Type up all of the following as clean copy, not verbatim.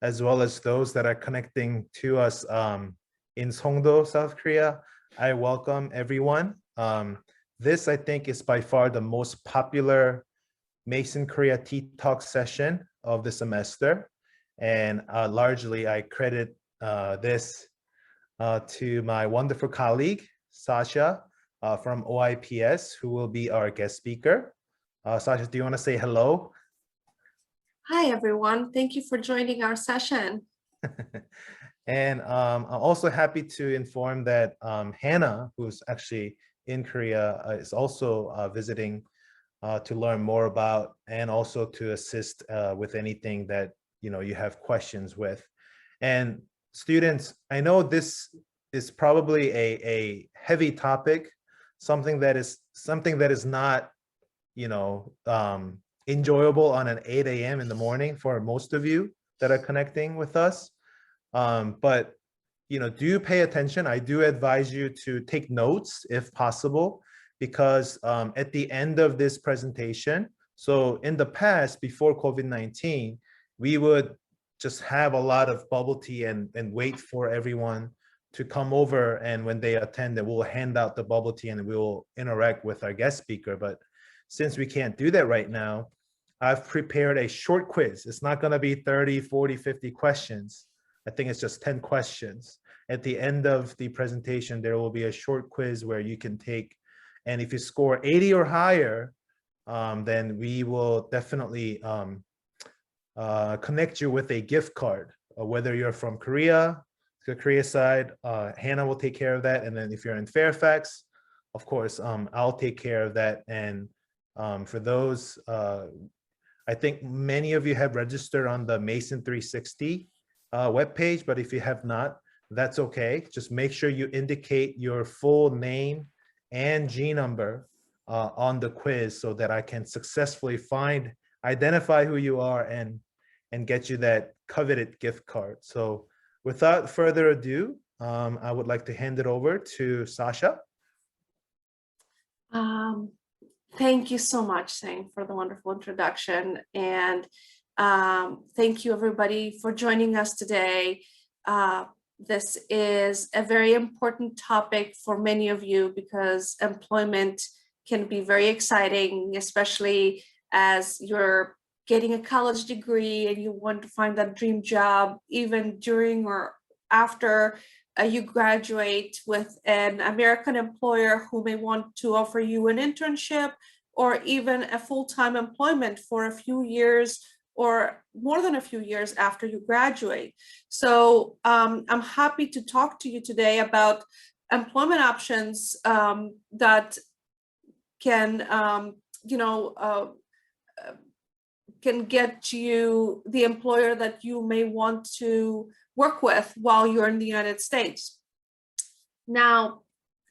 as well as those that are connecting to us in Songdo, South Korea. I welcome everyone. This, I think, is by far the most popular Mason Korea Tea Talk session of the semester. And largely, I credit this to my wonderful colleague, Sasha, from OIPS, who will be our guest speaker. Sasha, do you want to say hello? Hi, everyone. Thank you for joining our session. And I'm also happy to inform that Hannah, who's actually in Korea, is also visiting to learn more about and also to assist with anything that you have questions with. And students, I know this is probably a heavy topic, something that is not enjoyable on an 8 a.m. in the morning for most of you that are connecting with us. But do pay attention. I do advise you to take notes if possible, because at the end of this presentation, so in the past, before COVID-19, we would just have a lot of bubble tea and wait for everyone to come over, and when they attend, we'll hand out the bubble tea and we will interact with our guest speaker. But since we can't do that right now, I've prepared a short quiz. It's not going to be 30, 40, 50 questions. I think it's just 10 questions. At the end of the presentation, there will be a short quiz where you can take, and if you score 80 or higher, then we will definitely connect you with a gift card, whether you're from Korea, the Korea side, Hannah will take care of that. And then if you're in Fairfax, of course, I'll take care of that. And for those, I think many of you have registered on the Mason 360 webpage, but if you have not, that's okay. Just make sure you indicate your full name and G number on the quiz so that I can successfully identify who you are and get you that coveted gift card. So without further ado, I would like to hand it over to Sasha. Thank you so much, Sang, for the wonderful introduction. And thank you, everybody, for joining us today. This is a very important topic for many of you because employment can be very exciting, especially as you're getting a college degree and you want to find that dream job even during or after you graduate, with an American employer who may want to offer you an internship or even a full-time employment for a few years or more than a few years after you graduate. So I'm happy to talk to you today about employment options that can, can get you the employer that you may want to work with while you're in the United States. Now,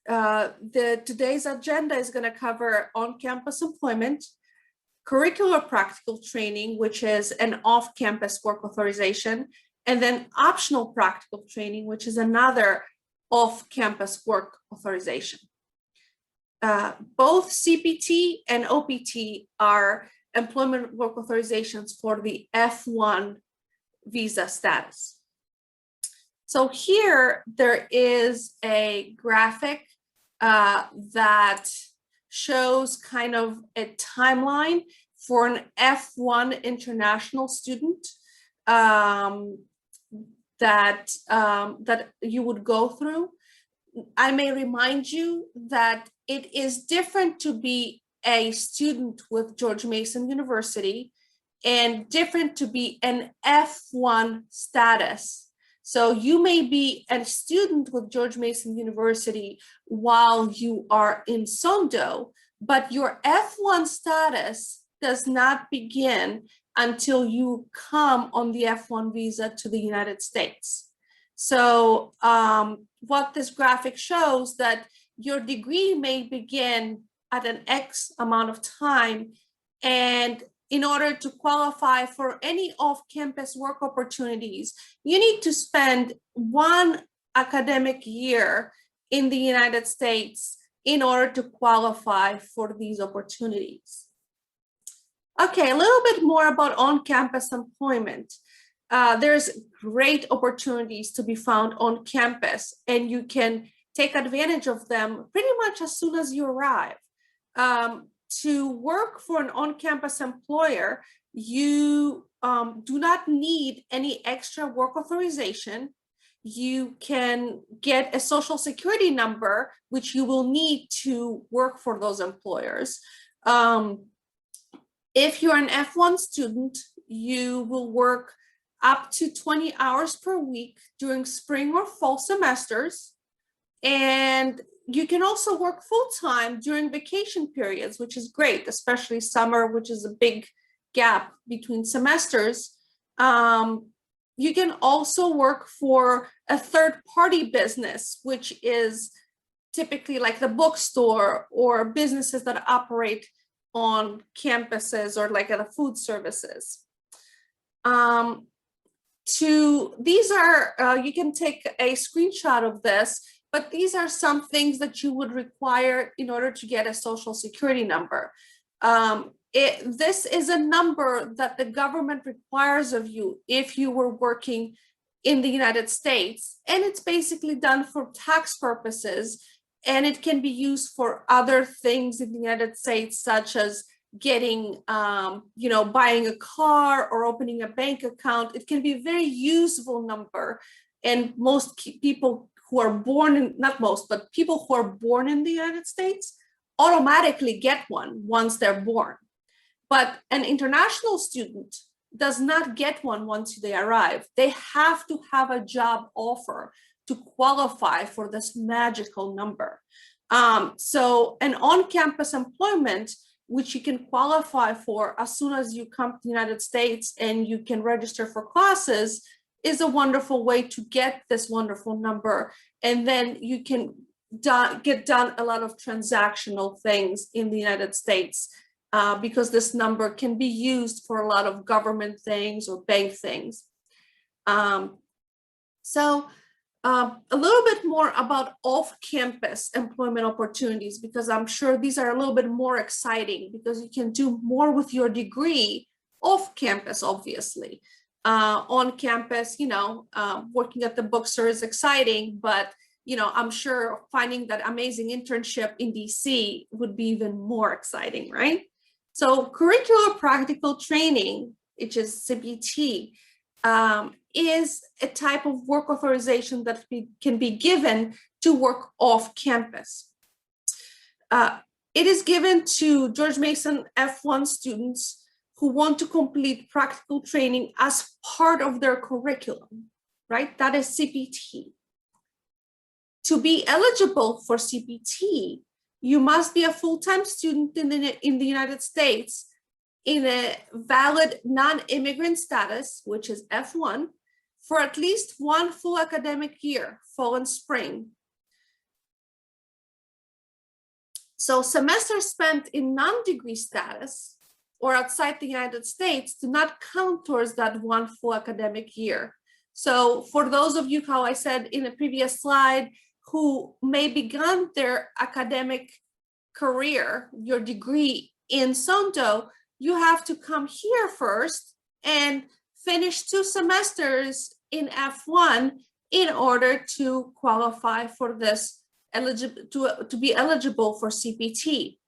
today's agenda is going to cover on-campus employment, curricular practical training, which is an off-campus work authorization, and then optional practical training, which is another off-campus work authorization. Both CPT and OPT are employment work authorizations for the F1 visa status. So here there is a graphic that shows kind of a timeline for an F1 international student that you would go through. I may remind you that it is different to be a student with George Mason University and different to be an F1 status. So you may be a student with George Mason University while you are in Songdo, but your F1 status does not begin until you come on the F1 visa to the United States. So what this graphic shows that your degree may begin at an X amount of time, and in order to qualify for any off-campus work opportunities, you need to spend 1 academic year in the United States in order to qualify for these opportunities. Okay, a little bit more about on-campus employment. there's great opportunities to be found on campus, and you can take advantage of them pretty much as soon as you arrive. To work for an on-campus employer, you do not need any extra work authorization. You can get a social security number, which you will need to work for those employers. If you're an F1 student, you will work up to 20 hours per week during spring or fall semesters. And you can also work full-time during vacation periods, which is great, especially summer, which is a big gap between semesters. You can also work for a third-party business, which is typically like the bookstore or businesses that operate on campuses or like at the food services. These are, you can take a screenshot of this, but these are some things that you would require in order to get a social security number. This is a number that the government requires of you if you were working in the United States, and it's basically done for tax purposes, and it can be used for other things in the United States, such as getting, buying a car or opening a bank account. It can be a very useful number, and most people who are born in, not most, but people who are born in the United States automatically get one once they're born. But an international student does not get one once they arrive. They have to have a job offer to qualify for this magical number. So an on-campus employment, which you can qualify for as soon as you come to the United States and you can register for classes, is a wonderful way to get this wonderful number. And then you can get done a lot of transactional things in the United States because this number can be used for a lot of government things or bank things. A little bit more about off-campus employment opportunities, because I'm sure these are a little bit more exciting because you can do more with your degree off-campus, obviously. On campus, working at the bookstore is exciting, but I'm sure finding that amazing internship in DC would be even more exciting, right? So curricular practical training, which is CPT, is a type of work authorization that can be given to work off campus. It is given to George Mason F1 students who want to complete practical training as part of their curriculum, right? That is CPT. To be eligible for CPT, you must be a full-time student in the United States in a valid non-immigrant status, which is F1, for at least one full academic year, fall and spring. So semesters spent in non-degree status or outside the United States do not count towards that one full academic year. So for those of you, how I said in the previous slide, who may begun their academic career, your degree in Sonto, you have to come here first and finish 2 semesters in F1 in order to qualify for this, to be eligible for CPT.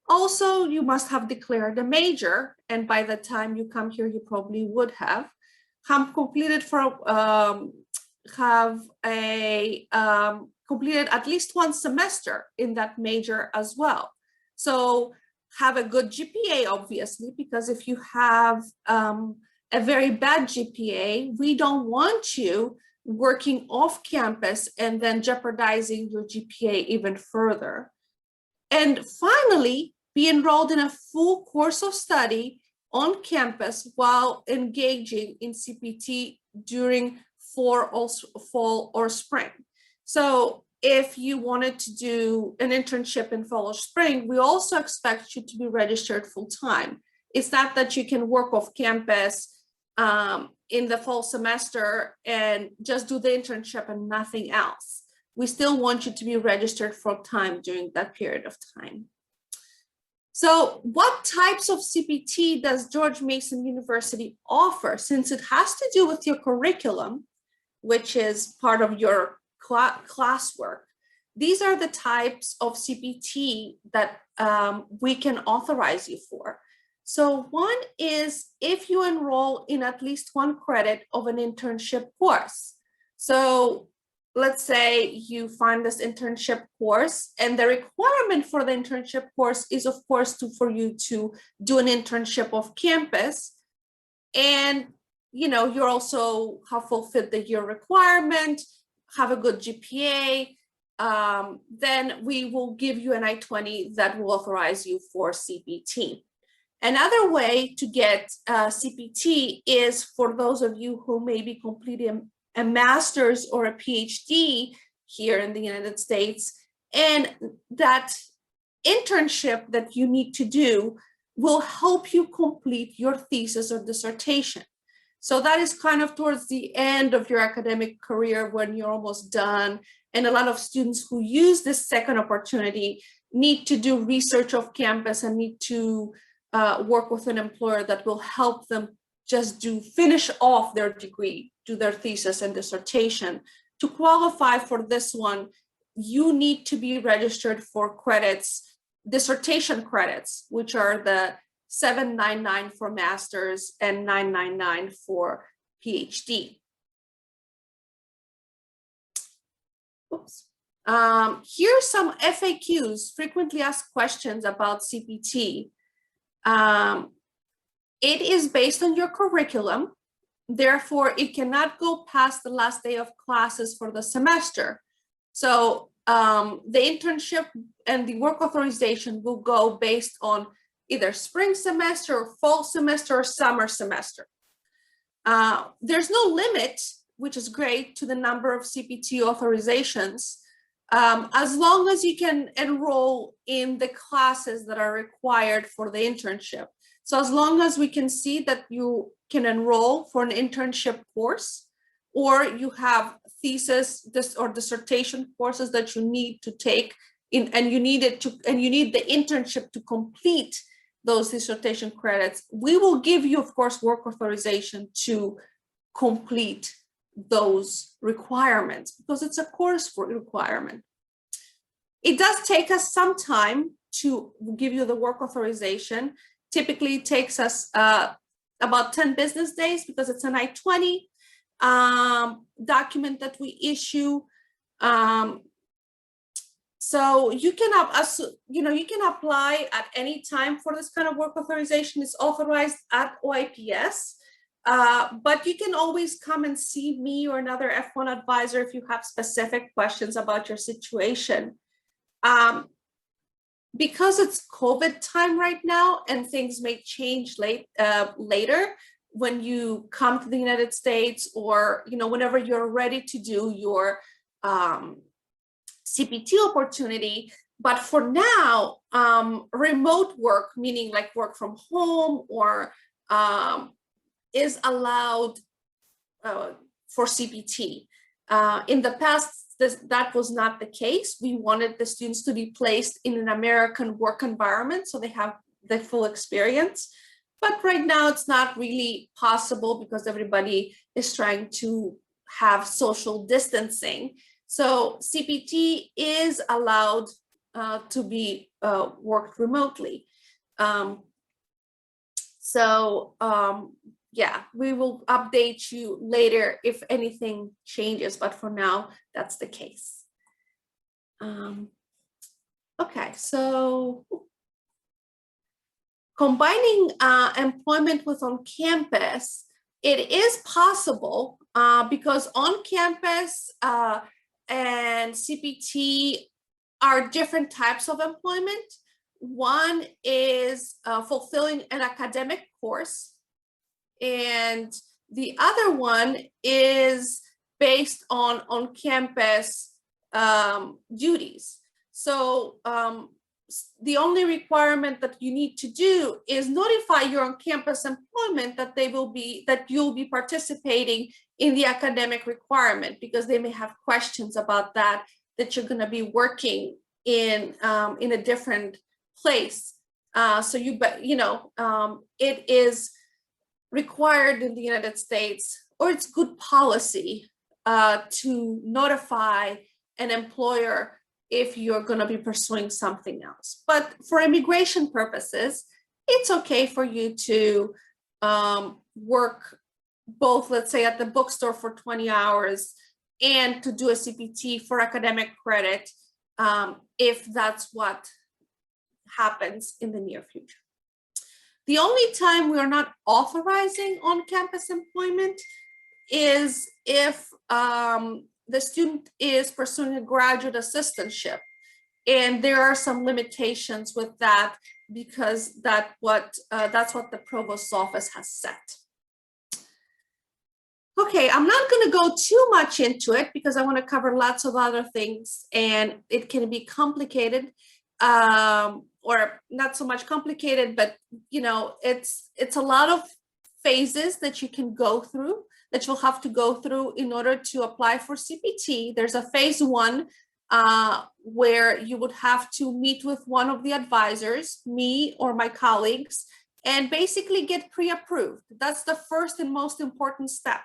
Also, you must have declared a major, and by the time you come here, you probably would have completed completed at least 1 semester in that major as well. So have a good GPA, obviously, because if you have a very bad GPA, we don't want you working off campus and then jeopardizing your GPA even further. And finally, be enrolled in a full course of study on campus while engaging in CPT during fall or spring. So if you wanted to do an internship in fall or spring, we also expect you to be registered full-time. It's not that you can work off campus in the fall semester and just do the internship and nothing else. We still want you to be registered full-time during that period of time. So what types of CPT does George Mason University offer? Since it has to do with your curriculum, which is part of your classwork, these are the types of CPT that we can authorize you for. So one is if you enroll in at least 1 credit of an internship course. So let's say you find this internship course, and the requirement for the internship course is, of course, for you to do an internship off campus. And you also have fulfilled the year requirement, have a good GPA, then we will give you an I-20 that will authorize you for CPT. Another way to get CPT is for those of you who may be completing a master's or a PhD here in the United States, and that internship that you need to do will help you complete your thesis or dissertation. So that is kind of towards the end of your academic career when you're almost done. And a lot of students who use this second opportunity need to do research off campus and need to work with an employer that will help them just finish off their degree, do their thesis and dissertation. To qualify for this one, you need to be registered for credits, dissertation credits, which are the 799 for masters and 999 for PhD. Oops. Here's some FAQs, frequently asked questions about CPT. It is based on your curriculum. Therefore, it cannot go past the last day of classes for the semester. So the internship and the work authorization will go based on either spring semester or fall semester or summer semester. There's no limit, which is great, to the number of CPT authorizations, as long as you can enroll in the classes that are required for the internship. So as long as we can see that you can enroll for an internship course, or you have thesis or dissertation courses that you need to take and you need the internship to complete those dissertation credits, we will give you, of course, work authorization to complete those requirements because it's a course requirement. It does take us some time to give you the work authorization. Typically, it takes us about 10 business days because it's an I-20 document that we issue. So you can apply at any time for this kind of work authorization. It's authorized at OIPS, but you can always come and see me or another F1 advisor if you have specific questions about your situation. Because it's COVID time right now and things may change later when you come to the United States, or whenever you're ready to do your CPT opportunity. But for now, remote work, meaning like work from home, or is allowed for CPT. In the past, that was not the case. We wanted the students to be placed in an American work environment so they have the full experience. But right now it's not really possible because everybody is trying to have social distancing. So CPT is allowed to be worked remotely. Yeah, we will update you later if anything changes, but for now, that's the case. Okay, so combining employment with on campus, it is possible because on campus and CPT are different types of employment. One is fulfilling an academic course, and the other one is based on on-campus duties. So the only requirement that you need to do is notify your on-campus employment that you'll be participating in the academic requirement, because they may have questions about that you're going to be working in a different place So it is required in the United States, or it's good policy to notify an employer if you're going to be pursuing something else. But for immigration purposes, it's okay for you to work both, let's say, at the bookstore for 20 hours and to do a CPT for academic credit, if that's what happens in the near future. The only time we are not authorizing on-campus employment is if the student is pursuing a graduate assistantship. And there are some limitations with that because that's what the provost's office has set. Okay, I'm not going to go too much into it because I want to cover lots of other things and it can be complicated, or not so much complicated, but it's a lot of phases that you can go through, that you'll have to go through in order to apply for CPT. There's a phase one where you would have to meet with one of the advisors, me or my colleagues, and basically get pre-approved. That's the first and most important step.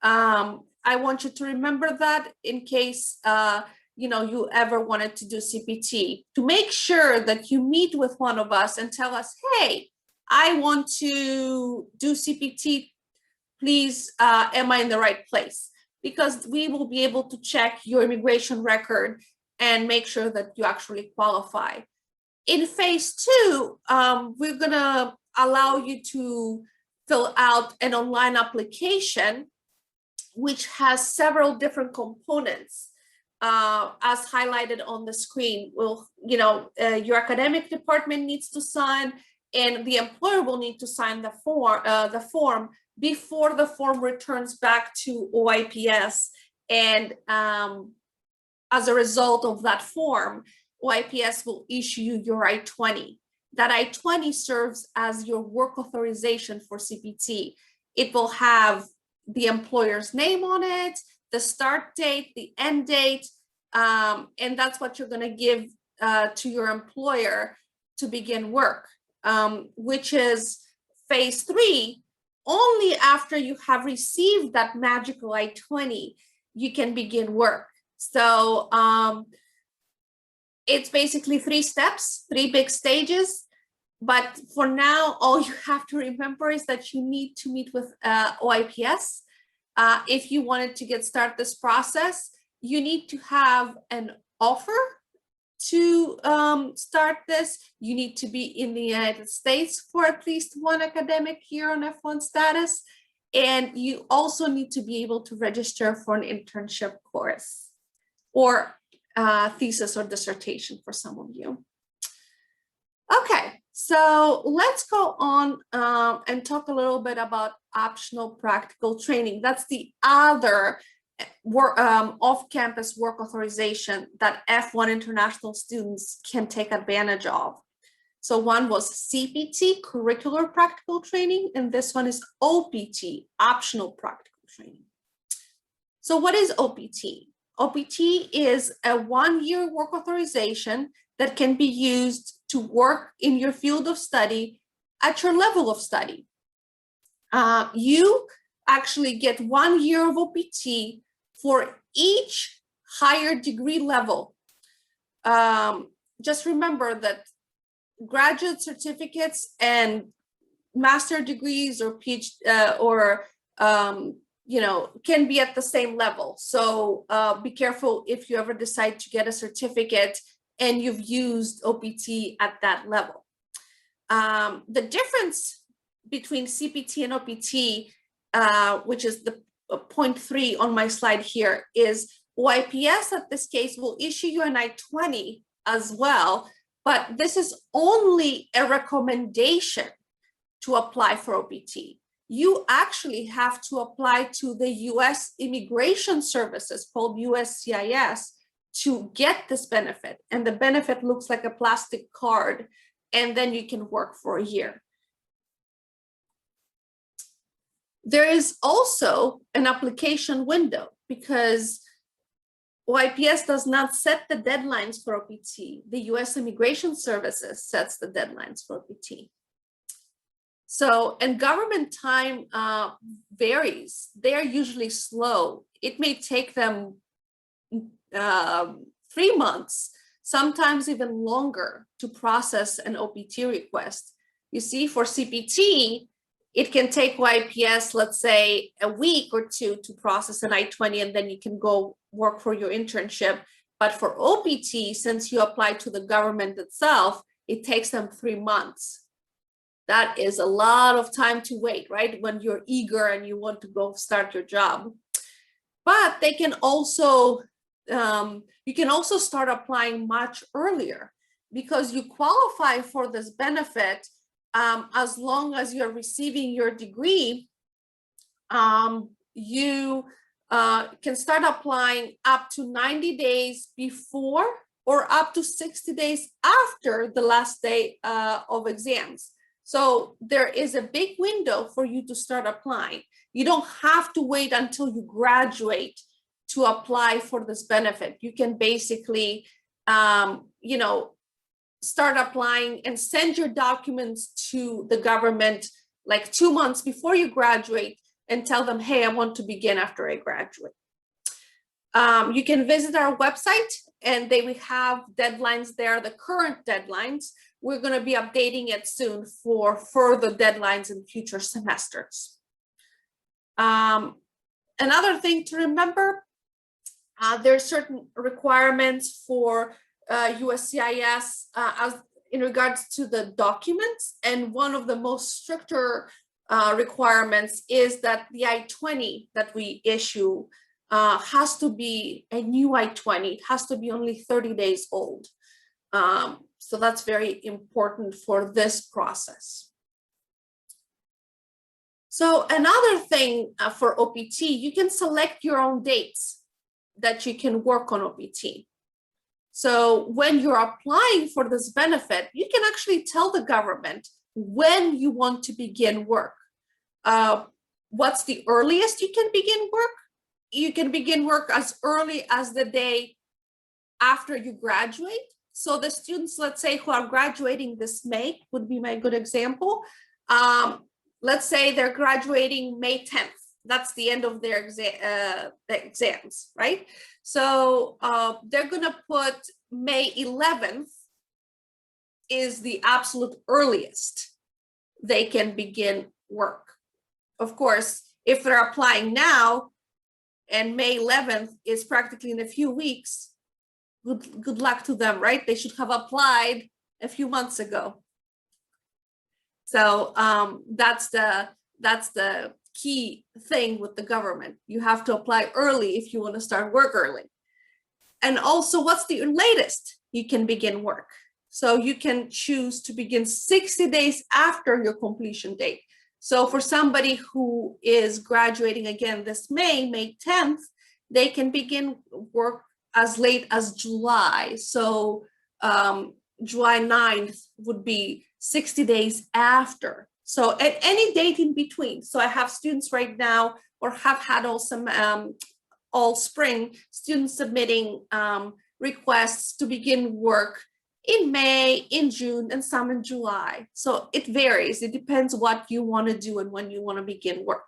I want you to remember that in case you ever wanted to do CPT, to make sure that you meet with one of us and tell us, hey, I want to do CPT, please, am I in the right place? Because we will be able to check your immigration record and make sure that you actually qualify. In phase two, we're gonna allow you to fill out an online application, which has several different components, as highlighted on the screen. Your academic department needs to sign, and the employer will need to sign the form before the form returns back to OIPS. And as a result of that form, OIPS will issue you your I-20. That I-20 serves as your work authorization for CPT. It will have the employer's name on it, the start date, the end date, and that's what you're going to give to your employer to begin work, which is phase three. Only after you have received that magical I-20, you can begin work. So it's basically 3 steps, 3 big stages. But for now, all you have to remember is that you need to meet with OIPS. If you wanted to get started this process, you need to have an offer to start this. You need to be in the United States for at least 1 academic year on F1 status. And you also need to be able to register for an internship course or thesis or dissertation for some of you. Okay, so let's go on and talk a little bit about optional practical training. That's the other off-campus work authorization that F1 international students can take advantage of. So one was CPT, curricular practical training, and this one is OPT, optional practical training. So what is OPT? OPT is a 1-year work authorization that can be used to work in your field of study at your level of study. You actually get 1 year of OPT for each higher degree level. Just remember that graduate certificates and master degrees or PhD can be at the same level. So be careful if you ever decide to get a certificate and you've used OPT at that level. The difference between CPT and OPT, which is the point 3 on my slide here, is OIPS at this case will issue you an I-20 as well, but this is only a recommendation to apply for OPT. You actually have to apply to the US Immigration Services, called USCIS, to get this benefit. And the benefit looks like a plastic card, and then you can work for a year. There is also an application window because OIPS does not set the deadlines for OPT. The U.S. Immigration Services sets the deadlines for OPT. So, and government time varies. They are usually slow. It may take them 3 months, sometimes even longer, to process an OPT request. You see, for CPT, it can take OIPS, let's say, a week or two to process an I-20, and then you can go work for your internship. But for OPT, since you apply to the government itself, it takes them 3 months. That is a lot of time to wait, right? When you're eager and you want to go start your job. But they can also, you can also start applying much earlier, because you qualify for this benefit as long as you're receiving your degree. You can start applying up to 90 days before or up to 60 days after the last day of exams. So there is a big window for you to start applying. You don't have to wait until you graduate to apply for this benefit. You can basically, you know, start applying and send your documents to the government like 2 months before you graduate and tell them, hey, I want to begin after I graduate. You can visit our website, and they will have deadlines there, the current deadlines. We're going to be updating it soon for further deadlines in future semesters. Another thing to remember, there are certain requirements for USCIS as in regards to the documents, and one of the most stricter requirements is that the I-20 that we issue has to be a new I-20. It has to be only 30 days old. So that's very important for this process. So another thing for OPT, you can select your own dates that you can work on OPT. So when you're applying for this benefit, you can actually tell the government when you want to begin work. What's the earliest you can begin work? You can begin work as early as the day after you graduate. So the students, let's say, who are graduating this May would be my good example. Let's say they're graduating May 10th. That's the end of their exams, right? So they're gonna put May 11th is the absolute earliest they can begin work. Of course, if they're applying now and May 11th is practically in a few weeks, good luck to them, right? They should have applied a few months ago. So that's the key thing with the government. You have to apply early if you want to start work early. And also, what's the latest you can begin work? So you can choose to begin 60 days after your completion date. So for somebody who is graduating again this May 10th, they can begin work as late as July. So July 9th would be 60 days after. So at any date in between. So I have students right now, or have had all spring, students submitting requests to begin work in May, in June, and some in July. So it varies. It depends what you want to do and when you want to begin work.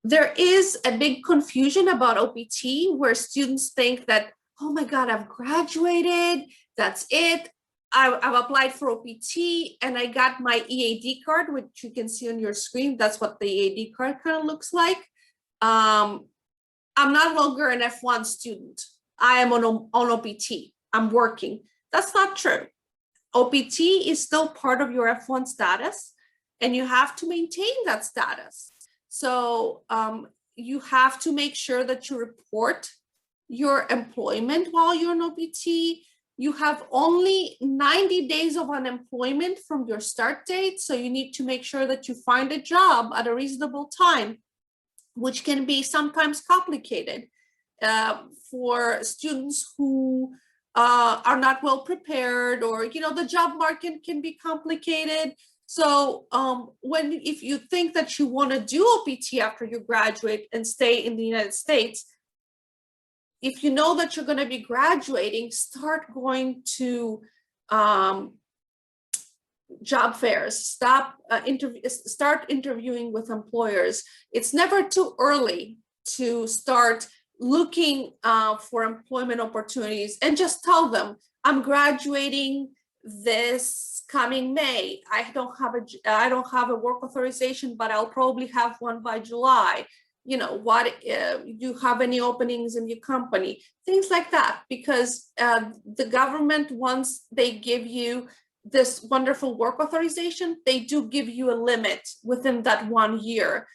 There is a big confusion about OPT where students think that, oh my God, I've graduated, that's it. I've applied for OPT and I got my EAD card, which you can see on your screen. That's what the EAD card kind of looks like. I'm no longer an F1 student. I am on OPT. I'm working. That's not true. OPT is still part of your F1 status, and you have to maintain that status. So you have to make sure that you report your employment while you're on OPT. You have only 90 days of unemployment from your start date. So you need to make sure that you find a job at a reasonable time, which can be sometimes complicated for students who are not well prepared, or, you know, the job market can be complicated. So if you think that you want to do OPT after you graduate and stay in the United States, if you know that you're going to be graduating, start going to job fairs, start interviewing with employers. It's never too early to start looking for employment opportunities, and just tell them, I'm graduating this coming May. I don't have a work authorization, but I'll probably have one by July. You know, what do you have any openings in your company? Things like that, because the government, once they give you this wonderful work authorization, they do give you a limit within that 1 year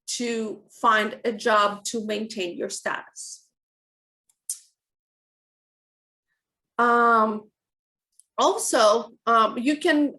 to find a job to maintain your status. Also, you can,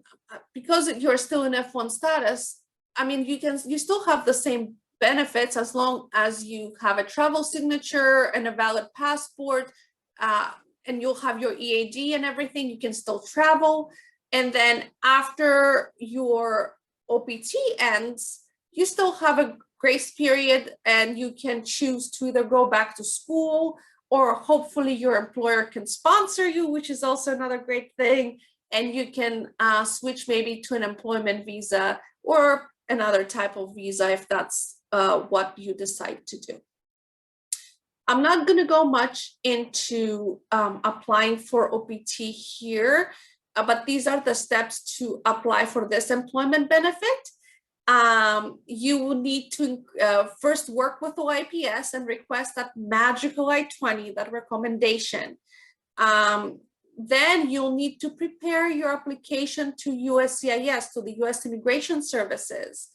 because you're still in F1 status, I mean, you still have the same benefits as long as you have a travel signature and a valid passport, and you'll have your EAD and everything. You can still travel. And then after your OPT ends, you still have a grace period, and you can choose to either go back to school, or hopefully your employer can sponsor you, which is also another great thing. And you can switch maybe to an employment visa or another type of visa if that's what you decide to do. I'm not going to go much into applying for OPT here, but these are the steps to apply for this employment benefit. You will need to first work with OIPS and request that magical I-20, that recommendation. Then you'll need to prepare your application to USCIS, to the US Immigration Services.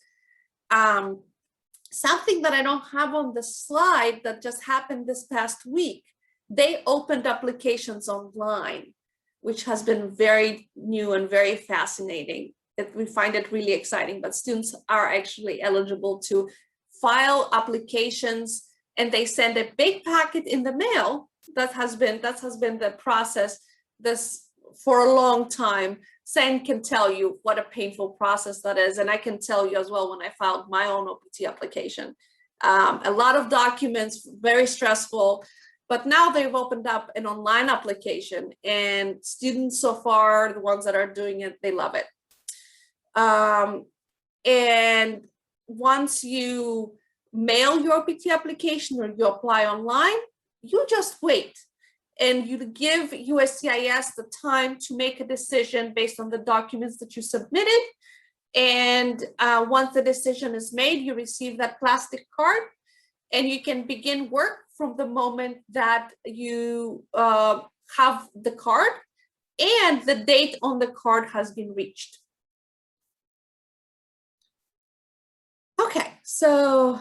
Something that I don't have on the slide that just happened this past week, they opened applications online, which has been very new and very fascinating. We find it really exciting, but students are actually eligible to file applications, and they send a big packet in the mail. That has been the process this for a long time. Sen can tell you what a painful process that is, and I can tell you as well when I filed my own OPT application. A lot of documents, very stressful. But now they've opened up an online application, and students so far, the ones that are doing it, they love it. And once you mail your OPT application or you apply online, you just wait, and you give USCIS the time to make a decision based on the documents that you submitted. And once the decision is made, you receive that plastic card, and you can begin work from the moment that you have the card and the date on the card has been reached. Okay, so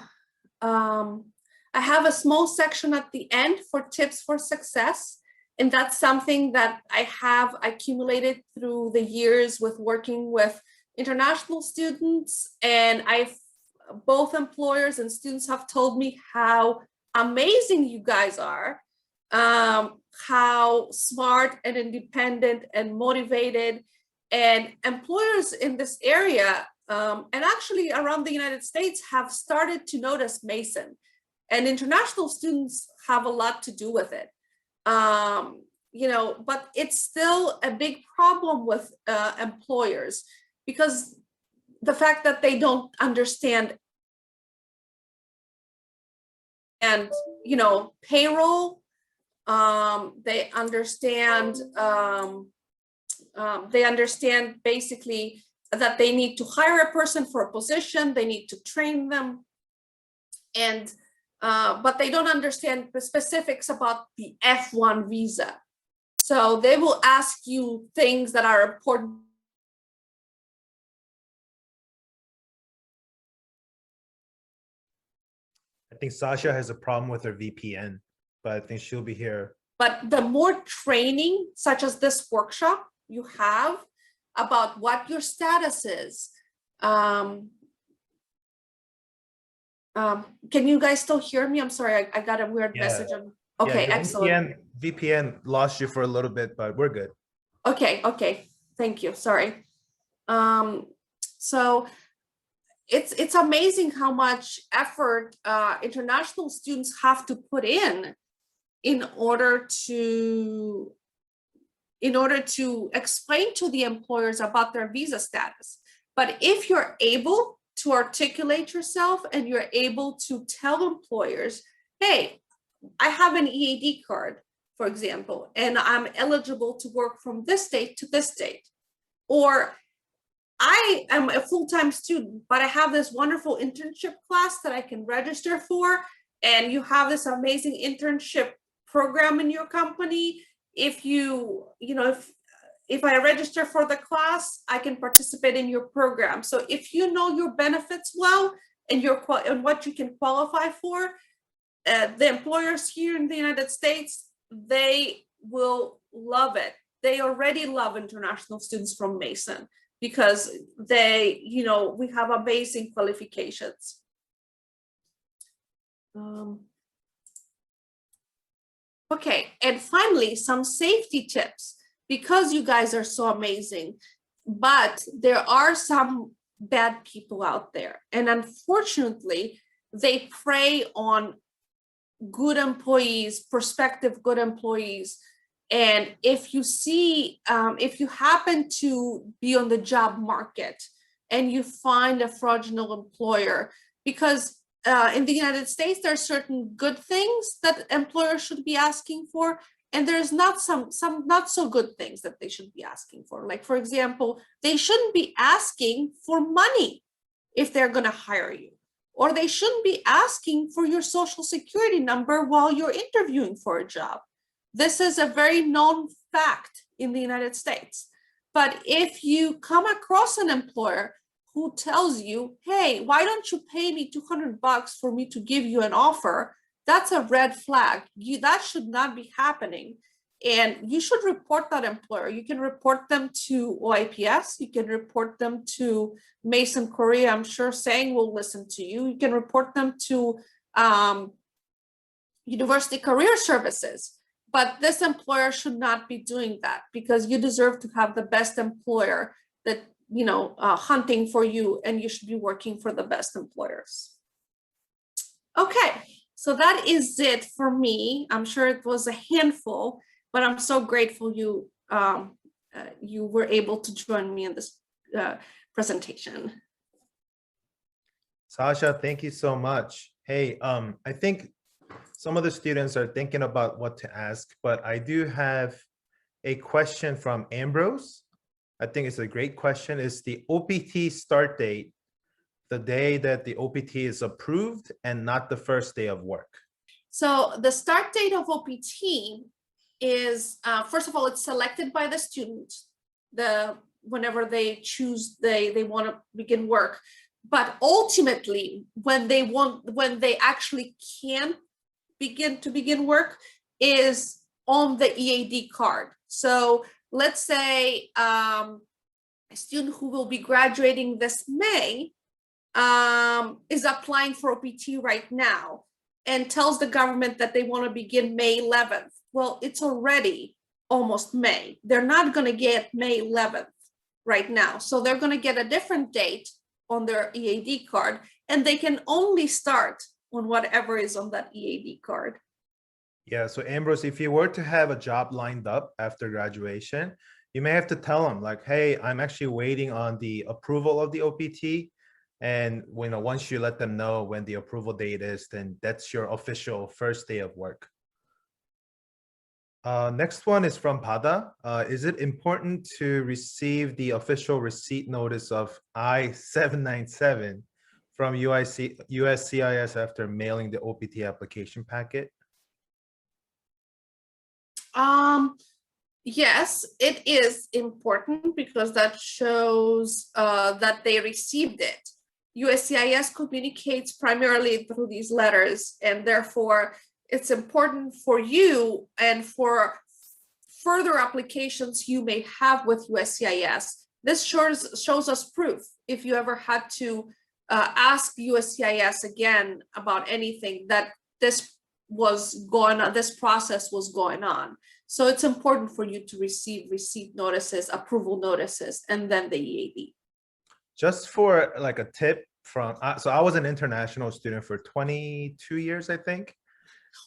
I have a small section at the end for tips for success, and that's something that I have accumulated through the years with working with international students, and both employers and students have told me how amazing you guys are, how smart and independent and motivated, and employers in this area and actually around the United States have started to notice Mason, and international students have a lot to do with it. You know, but it's still a big problem with employers, because the fact that they don't understand, and you know, payroll, they understand basically that they need to hire a person for a position, they need to train them, and but they don't understand the specifics about the F1 visa. So they will ask you things that are important. I think Sasha has a problem with her VPN, but I think she'll be here. But the more training, such as this workshop you have about what your status is, can you guys still hear me? I'm sorry, I got a weird message. Okay, yeah, excellent. VPN lost you for a little bit, but we're good. Okay, thank you, sorry. So it's amazing how much effort international students have to put in order to explain to the employers about their visa status. But if you're able to articulate yourself and you're able to tell employers, hey, I have an EAD card, for example, and I'm eligible to work from this date to this date, or I am a full-time student, but I have this wonderful internship class that I can register for, and you have this amazing internship program in your company. If if I register for the class, I can participate in your program. So if you know your benefits well and what you can qualify for, the employers here in the United States, they will love it. They already love international students from Mason because we have amazing qualifications. Okay, and finally, some safety tips, because you guys are so amazing, but there are some bad people out there. And unfortunately, they prey on good employees, prospective good employees. And if you if you happen to be on the job market and you find a fraudulent employer, because in the United States, there are certain good things that employers should be asking for, and there's not some not so good things that they should be asking for. Like, for example, they shouldn't be asking for money if they're going to hire you, or they shouldn't be asking for your social security number while you're interviewing for a job. This is a very known fact in the United States. But if you come across an employer who tells you, hey, why don't you pay me $200 for me to give you an offer? That's a red flag. That should not be happening. And you should report that employer. You can report them to OIPS. You can report them to Mason Korea. I'm sure Sang will listen to you. You can report them to University Career Services. But this employer should not be doing that, because you deserve to have the best employer that hunting for you, and you should be working for the best employers. Okay, so that is it for me. I'm sure it was a handful, but I'm so grateful you were able to join me in this presentation. Sasha, thank you so much. Hey, I think some of the students are thinking about what to ask, but I do have a question from Ambrose. I think it's a great question. Is the OPT start date the day that the OPT is approved and not the first day of work? So the start date of OPT is, first of all, it's selected by the student whenever they choose they want to begin work. But ultimately, when they actually can begin work is on the EAD card. So let's say a student who will be graduating this May is applying for OPT right now and tells the government that they want to begin May 11th. Well, it's already almost May. They're not going to get May 11th right now. So they're going to get a different date on their EAD card, and they can only start on whatever is on that EAD card. Yeah, so Ambrose, if you were to have a job lined up after graduation, you may have to tell them like, hey, I'm actually waiting on the approval of the OPT. And once you let them know when the approval date is, then that's your official first day of work. Next one is from Pada. Is it important to receive the official receipt notice of I-797 from USCIS after mailing the OPT application packet? Yes, it is important, because that shows that they received it. USCIS communicates primarily through these letters, and therefore it's important for you and for further applications you may have with USCIS. This shows us proof if you ever had to ask USCIS again about anything, that this process was going on. So it's important for you to receive receipt notices, approval notices, and then the EAD. just for like a tip from, so I was an international student for 22 years, I think.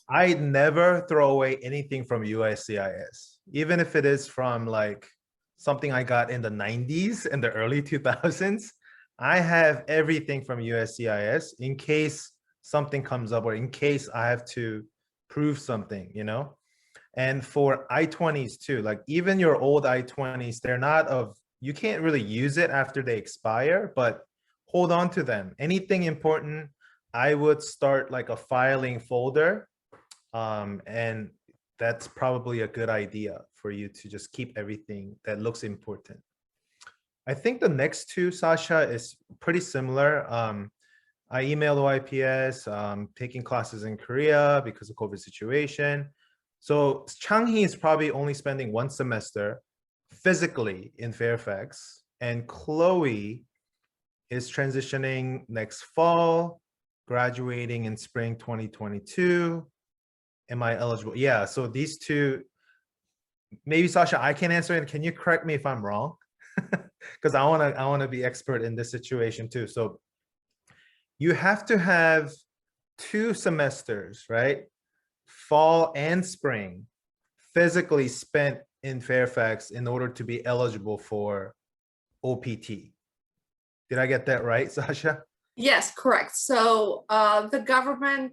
I never throw away anything from USCIS, even if it is from like something I got in the 90s and the early 2000s. I have everything from USCIS in case something comes up or in case I have to prove something, you know? And for I-20s too, like even your old I-20s, they're not of, you can't really use it after they expire, but hold on to them. Anything important, I would start like a filing folder. And that's probably a good idea for you to just keep everything that looks important. I think the next two, Sasha, is pretty similar. I emailed OIPS, taking classes in Korea because of COVID situation. So Changhee is probably only spending one semester physically in Fairfax, and Chloe is transitioning next fall, graduating in spring 2022. Am I eligible? Yeah, so these two, maybe Sasha, I can answer it. Can you correct me if I'm wrong? Because I wanna be expert in this situation too. So you have to have 2 semesters, right? Fall and spring, physically spent in Fairfax in order to be eligible for OPT. Did I get that right, Sasha? Yes, correct. So the government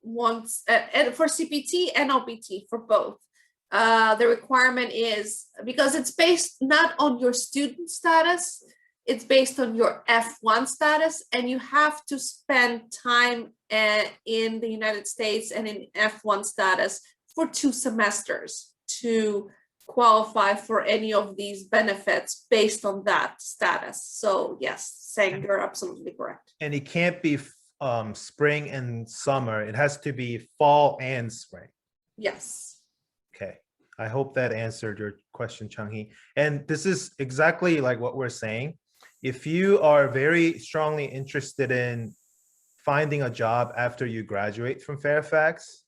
wants, and for CPT and OPT, for both, the requirement is, because it's based not on your student status, it's based on your F1 status, and you have to spend time in the United States and in F1 status for 2 semesters to qualify for any of these benefits based on that status. So yes, saying you're absolutely correct. And it can't be spring and summer. It has to be fall and spring. Yes. Okay. I hope that answered your question, Changhee. And this is exactly like what we're saying. If you are very strongly interested in finding a job after you graduate from Fairfax,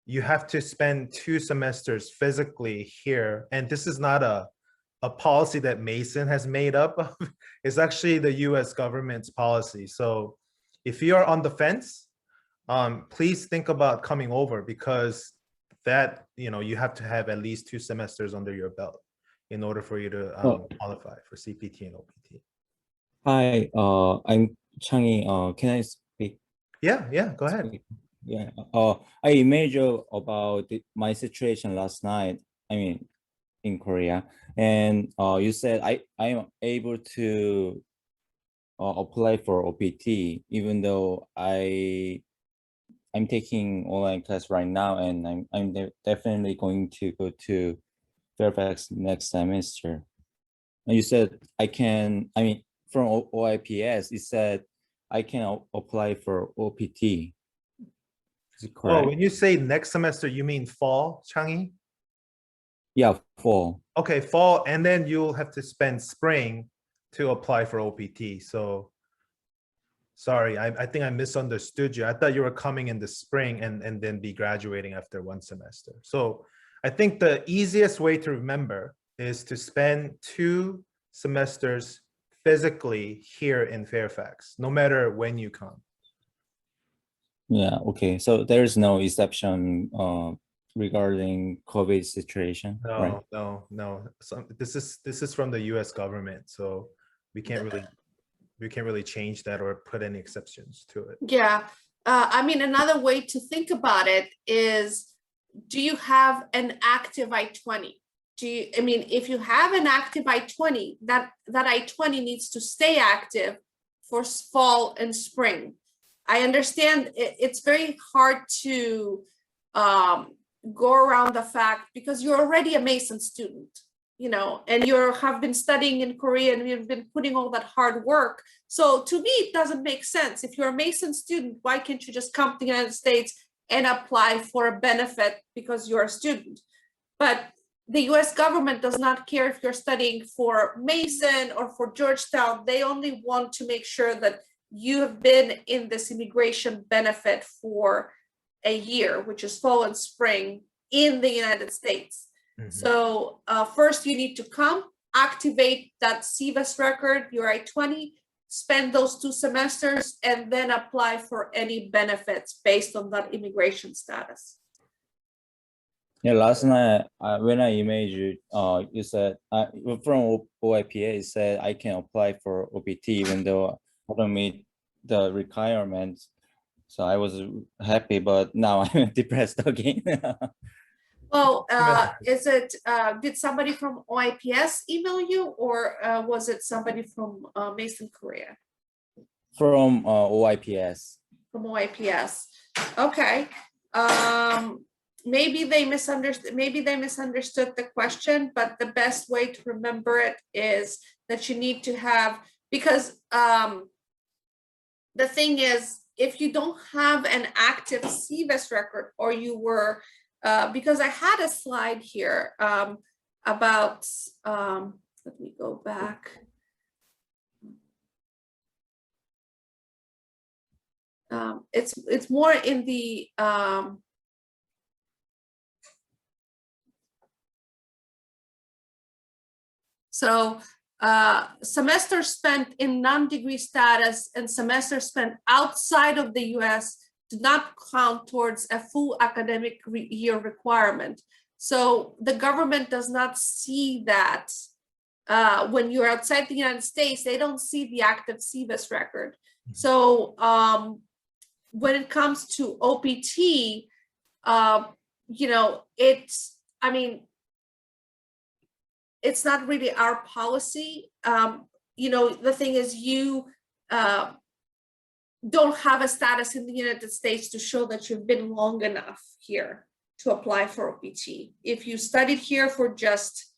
you have to spend 2 semesters physically here. And this is not a policy that Mason has made up of. It's actually the US government's policy. So if you are on the fence, please think about coming over, because that, you know, you have to have at least 2 semesters under your belt in order for you to qualify for CPT and OPT. Hi, I'm Changi. Can I speak? Yeah, go ahead. Yeah. I emailed you about my situation last night. I mean, in Korea, and you said I am able to apply for OPT, even though I'm taking online class right now, and I'm definitely going to go to Fairfax next semester. And you said I can. I mean, from OIPS, it said I can apply for OPT. Is it correct? Oh, when you say next semester, you mean fall, Changi? Yeah, fall. Okay, fall, and then you'll have to spend spring to apply for OPT. So sorry, I think I misunderstood you. I thought you were coming in the spring and then be graduating after 1 semester. So I think the easiest way to remember is to spend 2 semesters physically here in Fairfax, no matter when you come. Yeah, okay. So there's no exception regarding COVID situation, right? No. So this is from the US government, so we can't really change that or put any exceptions to it. Yeah. I mean, another way to think about it is, do you have an active I-20? I mean, if you have an active I-20, that I-20 needs to stay active for fall and spring. I understand it's very hard to go around the fact, because you're already a Mason student, you know, and you have been studying in Korea and you've been putting all that hard work. So to me, it doesn't make sense. If you're a Mason student, why can't you just come to the United States and apply for a benefit because you're a student? But the US government does not care if you're studying for Mason or for Georgetown. They only want to make sure that you have been in this immigration benefit for a year, which is fall and spring in the United States. Mm-hmm. So first you need to come, activate that CVAS record, your I-20, spend those 2 semesters and then apply for any benefits based on that immigration status. Yeah, last night when I emailed you, you said from OIPS, it said I can apply for OPT even though I don't meet the requirements. So I was happy, but now I'm depressed again. Well, did somebody from OIPS email you, or was it somebody from Mason, Korea? From OIPS. From OIPS. Okay. Maybe they misunderstood the question, but the best way to remember it is that you need to have, because the thing is, if you don't have an active CVIS record, or you were, because I had a slide here about, let me go back. It's more in the, so semesters spent in non-degree status and semesters spent outside of the US do not count towards a full academic year requirement. So the government does not see that when you're outside the United States, they don't see the active CVIS record. So when it comes to OPT, you know, it's, I mean, it's not really our policy. You know, the thing is, you don't have a status in the United States to show that you've been long enough here to apply for OPT. If you studied here for just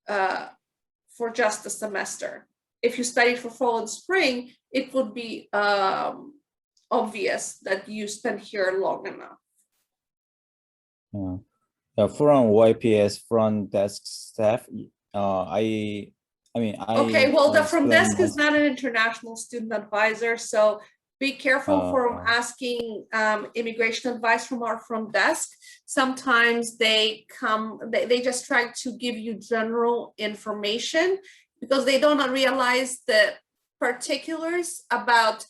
a semester, if you studied for fall and spring, it would be obvious that you spent here long enough. Yeah. From OIPS front desk staff, okay, well, the front desk is not an international student advisor, so be careful from asking immigration advice from our front desk. Sometimes they just try to give you general information because they don't realize the particulars about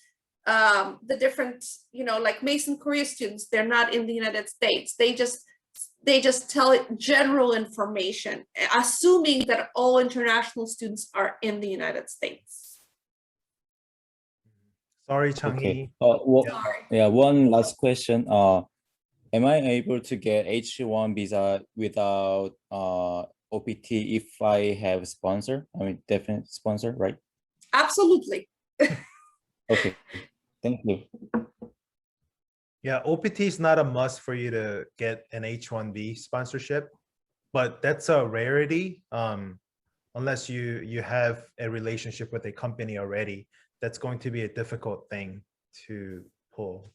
the different, you know, like Mason Korea students, they're not in the United States. They just tell it general information, assuming that all international students are in the United States. Sorry, Changi. Okay. Sorry. Yeah, one last question. Am I able to get H1 visa without OPT if I have a sponsor? I mean, definite sponsor, right? Absolutely. Okay, thank you. Yeah, OPT is not a must for you to get an H-1B sponsorship, but that's a rarity unless you have a relationship with a company already. That's going to be a difficult thing to pull.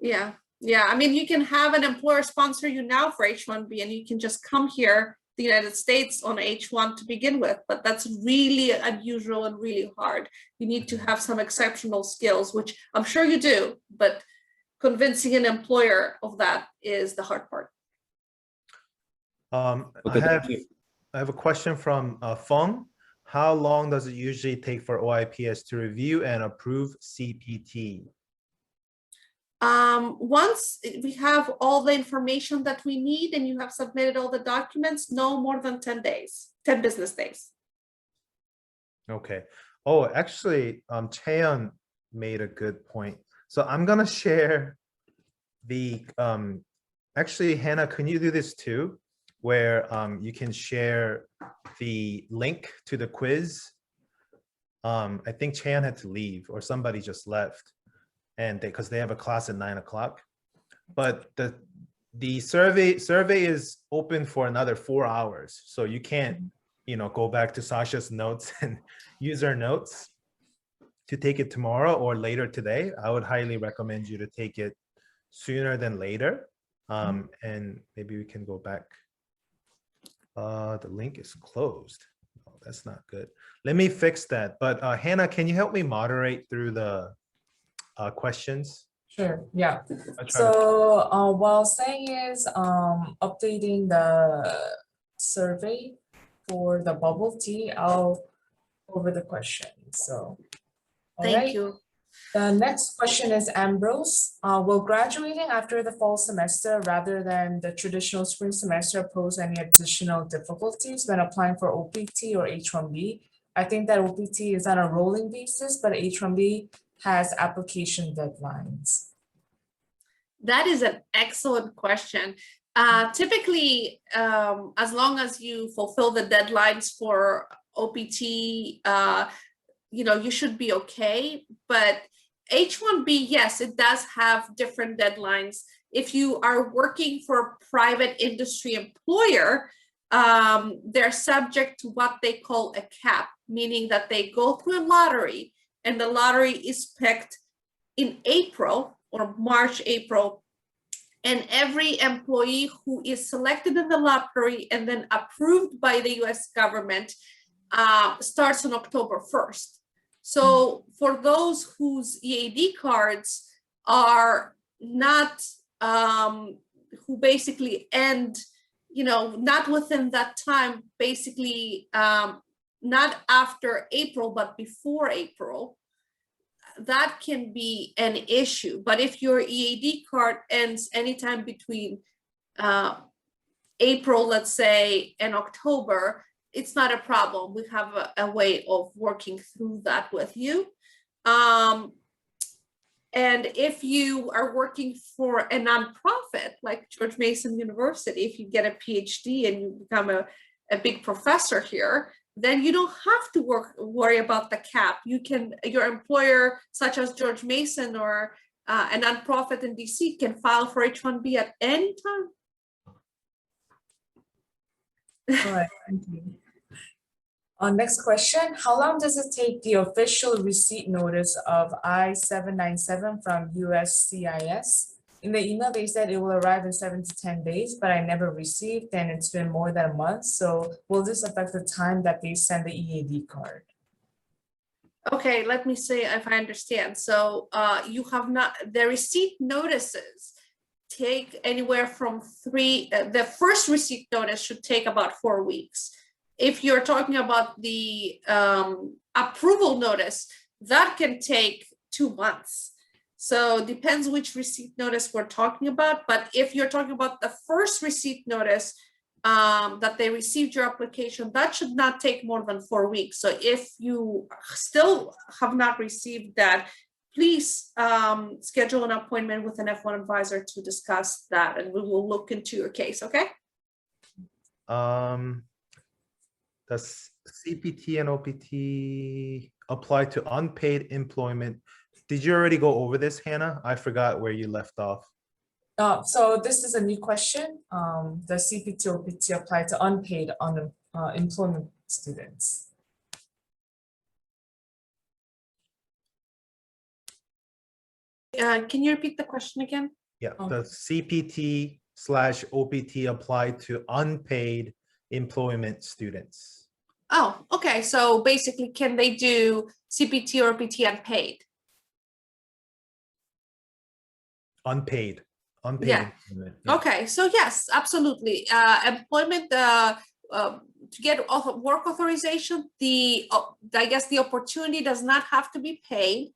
Yeah. I mean, you can have an employer sponsor you now for H-1B, and you can just come here, the United States, on H-1 to begin with, but that's really unusual and really hard. You need to have some exceptional skills, which I'm sure you do, but convincing an employer of that is the hard part. Okay, I have a question from Feng. How long does it usually take for OIPS to review and approve CPT? Once we have all the information that we need and you have submitted all the documents, no more than 10 days, 10 business days. Okay. Oh, actually, Cheon made a good point. So I'm gonna share the, actually, Hannah, can you do this too? Where you can share the link to the quiz. I think Cheon had to leave or somebody just left, and because they have a class at 9 o'clock. But the survey is open for another 4 hours, so you can't, you know, go back to Sasha's notes and use her notes to take it tomorrow or later today. I would highly recommend you to take it sooner than later. And maybe we can go back. The link is closed. Oh, that's not good. Let me fix that. But Hannah, can you help me moderate through the questions? Sure, yeah. So while saying is updating the survey for the bubble tea, I'll go over the question. So All Thank right. you. The next question is Ambrose. Will graduating after the fall semester rather than the traditional spring semester pose any additional difficulties when applying for OPT or H-1B? I think that OPT is on a rolling basis, but H-1B has application deadlines. That is an excellent question. Typically, as long as you fulfill the deadlines for OPT, you should be okay. But H-1B, yes, it does have different deadlines. If you are working for a private industry employer, they're subject to what they call a cap, meaning that they go through a lottery, and the lottery is picked in April or March, April, and every employee who is selected in the lottery and then approved by the US government starts on October 1st. So for those whose EAD cards are not, who basically end, not within that time, basically not after April, but before April, that can be an issue. But if your EAD card ends anytime between April, let's say, and October, it's not a problem. We have a way of working through that with you. And if you are working for a nonprofit like George Mason University, if you get a PhD and you become a big professor here, then you don't have to worry about the cap. Your employer, such as George Mason or a nonprofit in DC, can file for H-1B at any time. All right, thank you. Next question, how long does it take the official receipt notice of I-797 from USCIS? In the email, they said it will arrive in 7 to 10 days, but I never received, and it's been more than a month. So will this affect the time that they send the EAD card? Okay, let me see if I understand. So you have not, the receipt notices take anywhere from the first receipt notice should take about 4 weeks. If you're talking about the approval notice, that can take 2 months. So it depends which receipt notice we're talking about. But if you're talking about the first receipt notice that they received your application, that should not take more than 4 weeks. So if you still have not received that, please schedule an appointment with an F1 advisor to discuss that, and we will look into your case, okay? Does CPT and OPT apply to unpaid employment? Did you already go over this, Hannah? I forgot where you left off. So this is a new question. The CPT OPT apply to unpaid employment students? Can you repeat the question again? Yeah, Okay. the CPT/OPT apply to unpaid employment students. Oh, okay. So basically, can they do CPT or OPT unpaid? Unpaid. Yeah. Employment. Yeah. Okay, so yes, absolutely. Employment to get work authorization, I guess the opportunity does not have to be paid,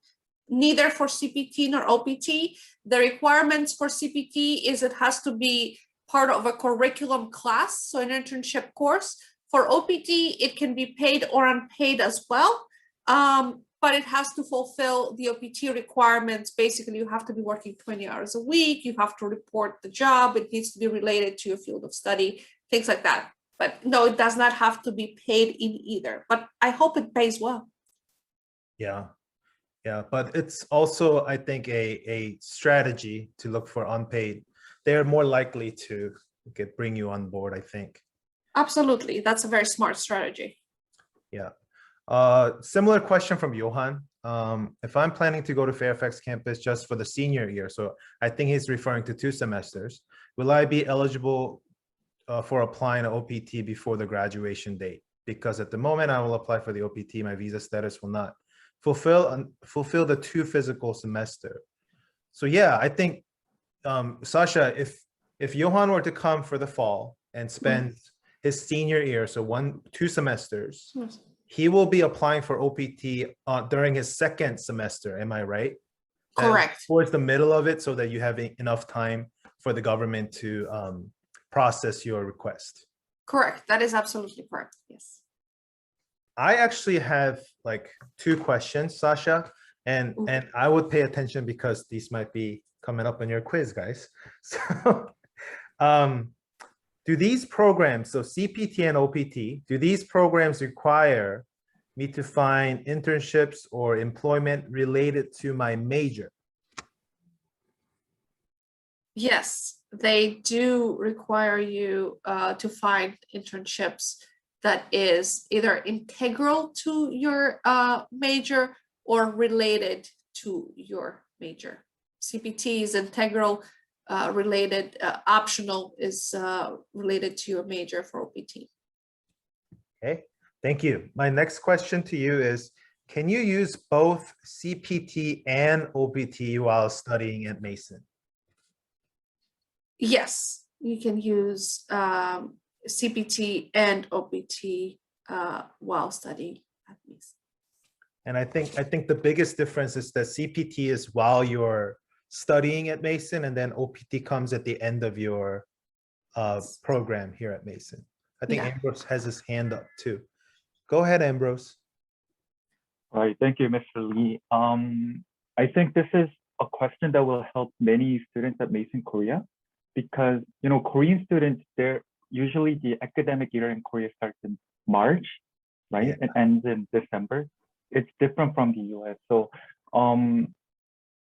neither for CPT nor OPT. The requirements for CPT is it has to be part of a curriculum class, so an internship course. For OPT, it can be paid or unpaid as well, but it has to fulfill the OPT requirements. Basically, you have to be working 20 hours a week, you have to report the job, it needs to be related to your field of study, things like that. But no, it does not have to be paid in either, but I hope it pays well. Yeah. Yeah, but it's also, I think, a strategy to look for unpaid. They're more likely to bring you on board, I think. Absolutely, that's a very smart strategy. Yeah. Similar question from Johan. If I'm planning to go to Fairfax campus just for the senior year, so I think he's referring to 2 semesters, will I be eligible for applying an OPT before the graduation date? Because at the moment I will apply for the OPT, my visa status will not fulfill the 2 physical semester. So yeah, I think Sasha, if Johan were to come for the fall and spend his senior year, so 2 semesters, he will be applying for OPT during his second semester. Am I right? Correct. Towards the middle of it, so that you have enough time for the government to process your request. Correct. That is absolutely correct. Yes. I actually have like 2 questions, Sasha, and I would pay attention because these might be coming up in your quiz, guys. So, do these programs, so CPT and OPT, do these programs require me to find internships or employment related to my major? Yes, they do require you to find internships that is either integral to your major or related to your major. CPT is integral, related, optional is related to your major for OPT. Okay, thank you. My next question to you is, can you use both CPT and OPT while studying at Mason? Yes, you can use CPT and OPT while studying at Mason. And I think the biggest difference is that CPT is while you're studying at Mason, and then OPT comes at the end of your program here at Mason. I think Yeah. Ambrose has his hand up too. Go ahead, Ambrose. All right, thank you, Mr. Lee. I think this is a question that will help many students at Mason Korea, because Korean students, they're usually the academic year in Korea starts in March, right? Yeah. It ends in December. It's different from the US. So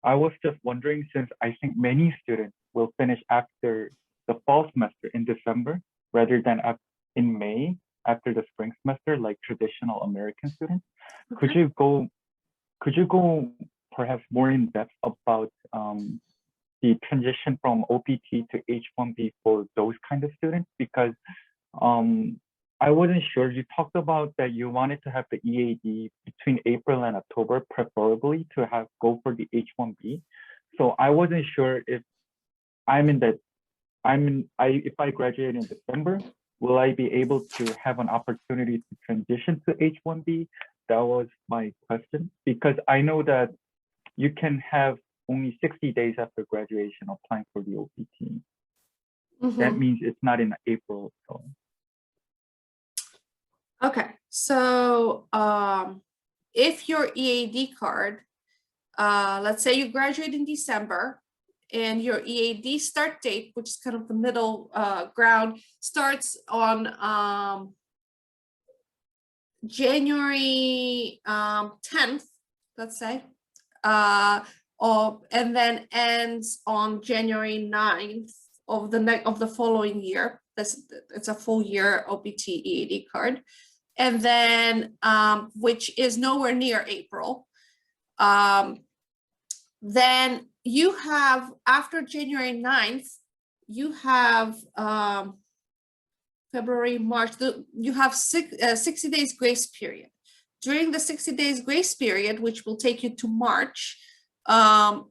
I was just wondering, since I think many students will finish after the fall semester in December rather than in May after the spring semester, like traditional American students, could you go perhaps more in depth about the transition from OPT to H-1B for those kind of students? Because I wasn't sure. You talked about that you wanted to have the EAD between April and October, preferably to go for the H-1B. So I wasn't sure if if I graduate in December, will I be able to have an opportunity to transition to H-1B? That was my question, because I know that you can have only 60 days after graduation applying for the OPT. That means it's not in April. So. Okay, so if your EAD card, let's say you graduate in December and your EAD start date, which is kind of the middle ground, starts on January 10th, let's say, and then ends on January 9th of the following year. It's a full year OPT EAD card. And then, which is nowhere near April. Then you have, after January 9th, you have February, March, you have 60 days grace period. During the 60 days grace period, which will take you to March,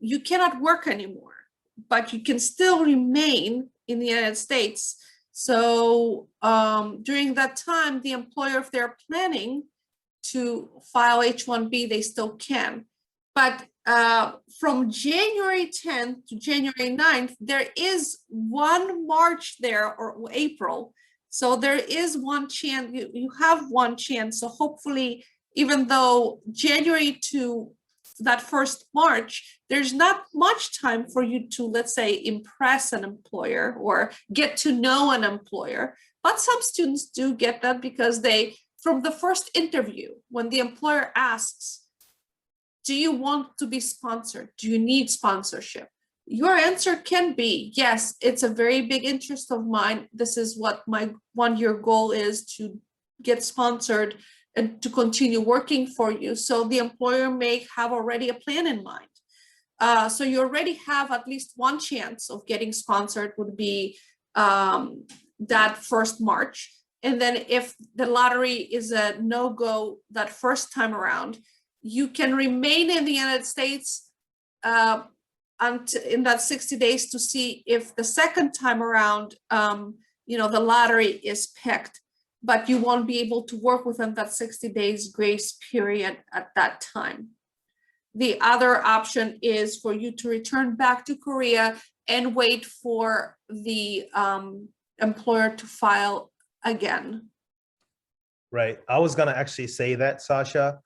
you cannot work anymore, but you can still remain in the United States. So during that time, the employer, if they're planning to file H-1B, they still can. But from January 10th to January 9th, there is one March there, or April. So there is one chance, you have one chance. So hopefully, even though January to that first March, there's not much time for you to, let's say, impress an employer or get to know an employer. But some students do get that, because from the first interview, when the employer asks, do you want to be sponsored? Do you need sponsorship? Your answer can be, yes, it's a very big interest of mine. This is what my one-year goal is, to get sponsored and to continue working for you. So the employer may have already a plan in mind. So you already have at least one chance of getting sponsored, would be that first March. And then if the lottery is a no-go that first time around, you can remain in the United States in that 60 days to see if the second time around, the lottery is picked. but you won't be able to work within that 60 days grace period at that time. The other option is for you to return back to Korea and wait for the employer to file again. Right. I was gonna actually say that, Sasha.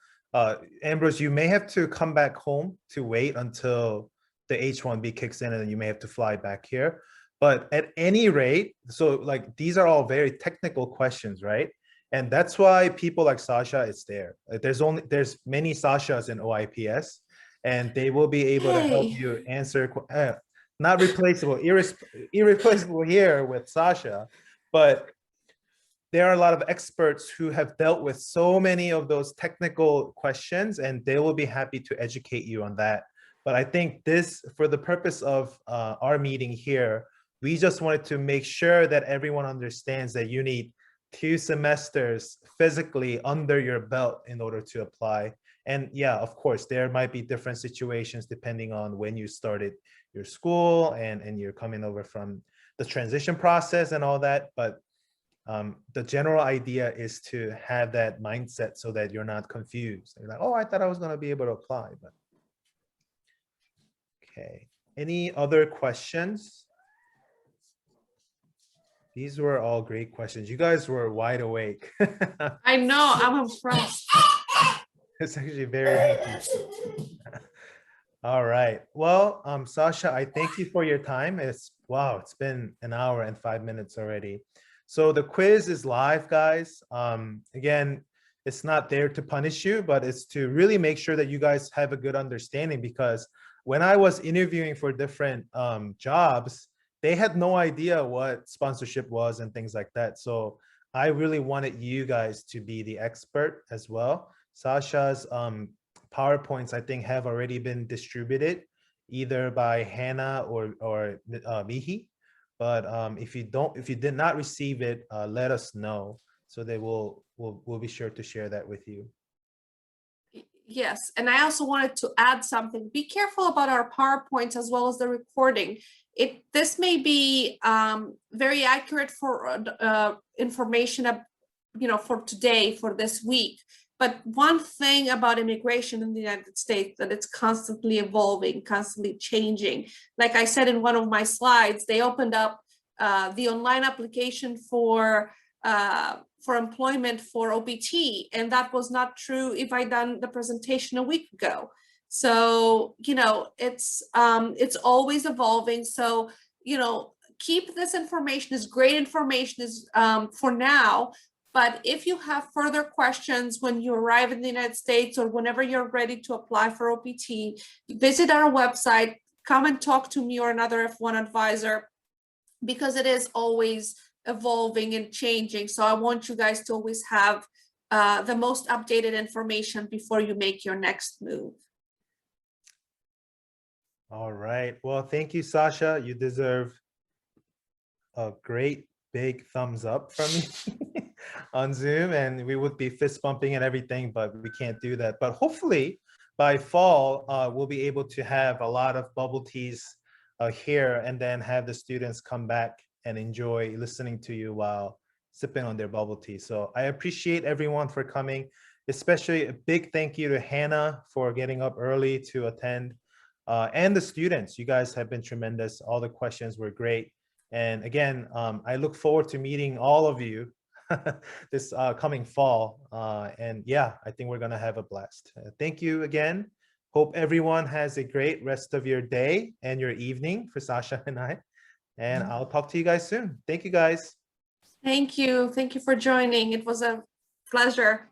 Ambrose, you may have to come back home to wait until the H-1B kicks in, and then you may have to fly back here. But at any rate, so like these are all very technical questions, right? And that's why people like Sasha is there. There's many Sashas in OIPS, and they will be able to help Hey. you answer. Not replaceable, irreplaceable here with Sasha, but there are a lot of experts who have dealt with so many of those technical questions, and they will be happy to educate you on that. But I think this, for the purpose of our meeting here, we just wanted to make sure that everyone understands that you need 2 semesters physically under your belt in order to apply. And yeah, of course, there might be different situations depending on when you started your school and you're coming over from the transition process and all that. But the general idea is to have that mindset so that you're not confused. You're like, oh, I thought I was going to be able to apply. But okay, any other questions? These were all great questions. You guys were wide awake. I know, I'm impressed. It's actually very happy. All right. Well, Sasha, I thank you for your time. Wow, it's been an hour and 5 minutes already. So the quiz is live, guys. Again, it's not there to punish you, but it's to really make sure that you guys have a good understanding, because when I was interviewing for different jobs, they had no idea what sponsorship was and things like that. So I really wanted you guys to be the expert as well. Sasha's PowerPoints, I think, have already been distributed either by Hannah or Mihi. But if you did not receive it, let us know so that we'll be sure to share that with you. Yes, and I also wanted to add something. Be careful about our PowerPoints as well as the recording. This may be very accurate for information, for today, for this week. But one thing about immigration in the United States, that it's constantly evolving, constantly changing. Like I said in one of my slides, they opened up the online application for employment for OPT, and that was not true if I done the presentation a week ago. So it's always evolving. So keep this information. Is great information is for now. But if you have further questions when you arrive in the United States or whenever you're ready to apply for OPT, visit our website, come and talk to me or another F1 advisor, because it is always evolving and changing. So I want you guys to always have the most updated information before you make your next move. All right. Well, thank you, Sasha. You deserve a great big thumbs up from me on Zoom, and we would be fist bumping and everything, but we can't do that. But hopefully by fall, we'll be able to have a lot of bubble teas here, and then have the students come back and enjoy listening to you while sipping on their bubble tea. So I appreciate everyone for coming, especially a big thank you to Hannah for getting up early to attend, and the students. You guys have been tremendous. All the questions were great. And again, I look forward to meeting all of you this coming fall. And yeah, I think we're gonna have a blast. Thank you again. Hope everyone has a great rest of your day and your evening for Sasha and I. And I'll talk to you guys soon. Thank you, guys. Thank you. Thank you for joining. It was a pleasure.